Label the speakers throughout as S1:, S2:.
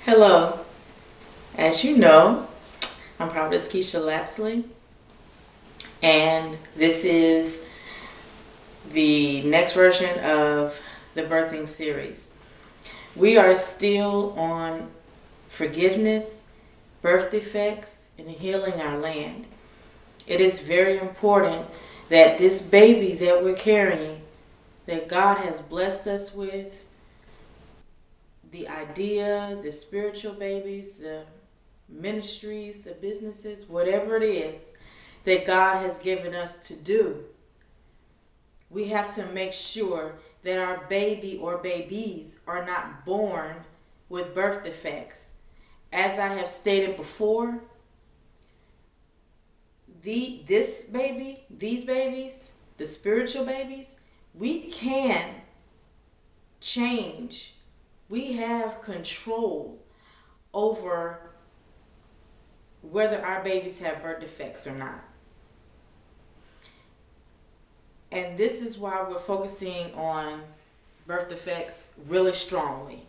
S1: Hello. As you know, I'm Prophetess Keisha Lapsley, and this is the next version of the birthing series. We are still on forgiveness, birth defects, and healing our land. It is very important that this baby that we're carrying, that God has blessed us with, the idea, the spiritual babies, the ministries, the businesses, whatever it is that God has given us to do, we have to make sure that our baby or babies are not born with birth defects. As I have stated before, these babies, the spiritual babies, we can change. We have control over whether our babies have birth defects or not. And this is why we're focusing on birth defects really strongly.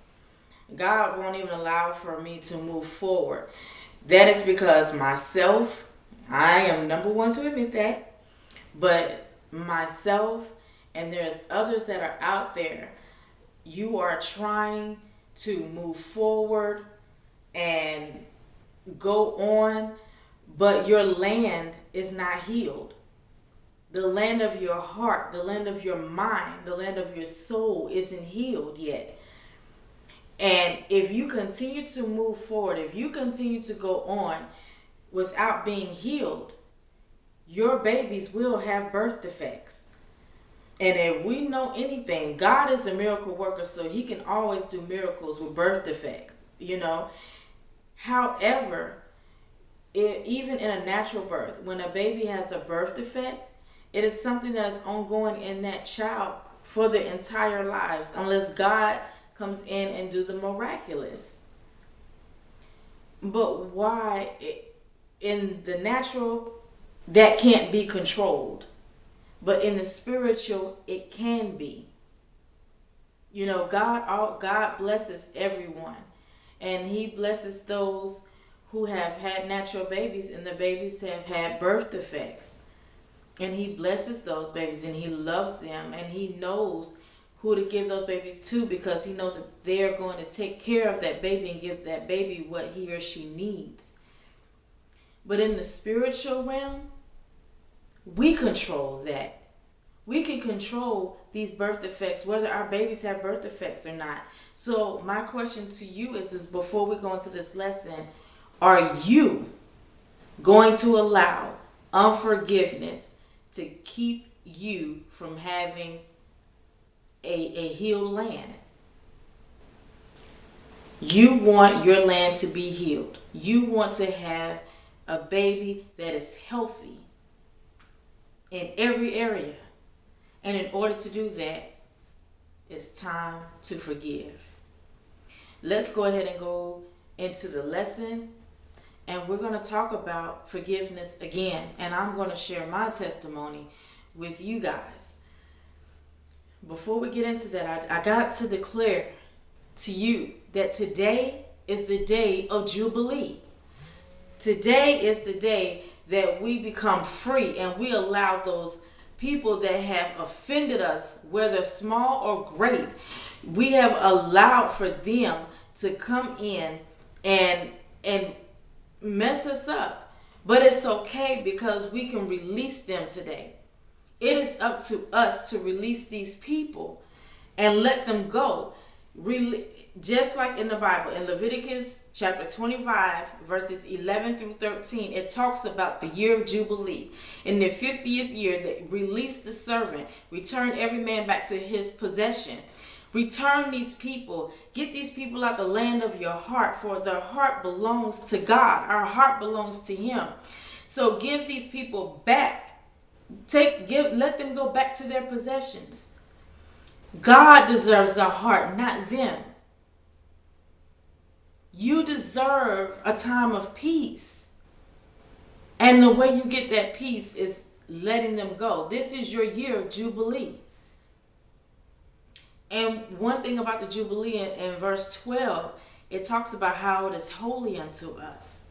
S1: God won't even allow for me to move forward. That is because myself, I am number one to admit that, but myself and there's others that are out there, you are trying to move forward and go on, but your land is not healed. The land of your heart, the land of your mind, the land of your soul isn't healed yet. And if you continue to move forward, if you continue to go on without being healed, your babies will have birth defects. And if we know anything, God is a miracle worker, so he can always do miracles with birth defects, However, even in a natural birth, when a baby has a birth defect, it is something that is ongoing in that child for their entire lives, unless God comes in and do the miraculous. But why in the natural, that can't be controlled? But in the spiritual, it can be. God blesses everyone. And he blesses those who have had natural babies and the babies have had birth defects. And he blesses those babies and he loves them and he knows who to give those babies to, because he knows that they're going to take care of that baby and give that baby what he or she needs. But in the spiritual realm, we control that. We can control these birth defects, whether our babies have birth defects or not. So my question to you is before we go into this lesson, are you going to allow unforgiveness to keep you from having a healed land? You want your land to be healed. You want to have a baby that is healthy in every area. And in order to do that, it's time to forgive. Let's go ahead and go into the lesson. And we're going to talk about forgiveness again. And I'm going to share my testimony with you guys. Before we get into that, I got to declare to you that today is the day of Jubilee. Today is the day that we become free and we allow those people that have offended us, whether small or great, we have allowed for them to come in and mess us up. But it's okay because we can release them today. It is up to us to release these people and let them go. Just like in the Bible, in Leviticus chapter 25, verses 11 through 13, it talks about the year of Jubilee. In the 50th year, they released the servant, return every man back to his possession. Return these people, get these people out the land of your heart, for their heart belongs to God. Our heart belongs to him. So give these people back. Let them go back to their possessions. God deserves our heart, not them. You deserve a time of peace. And the way you get that peace is letting them go. This is your year of Jubilee. And one thing about the Jubilee in verse 12, it talks about how it is holy unto us.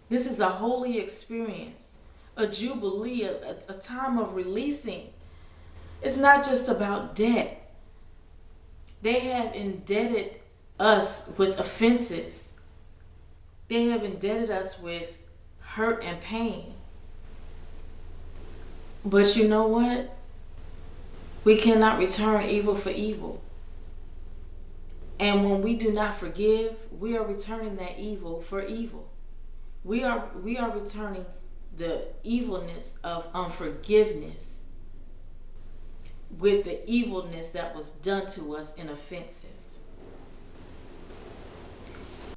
S1: This is a holy experience, a jubilee, a time of releasing. It's not just about debt. They have indebted us with offenses. They have indebted us with hurt and pain. But you know what? We cannot return evil for evil. And when we do not forgive, we are returning that evil for evil. We are returning the evilness of unforgiveness with the evilness that was done to us in offenses.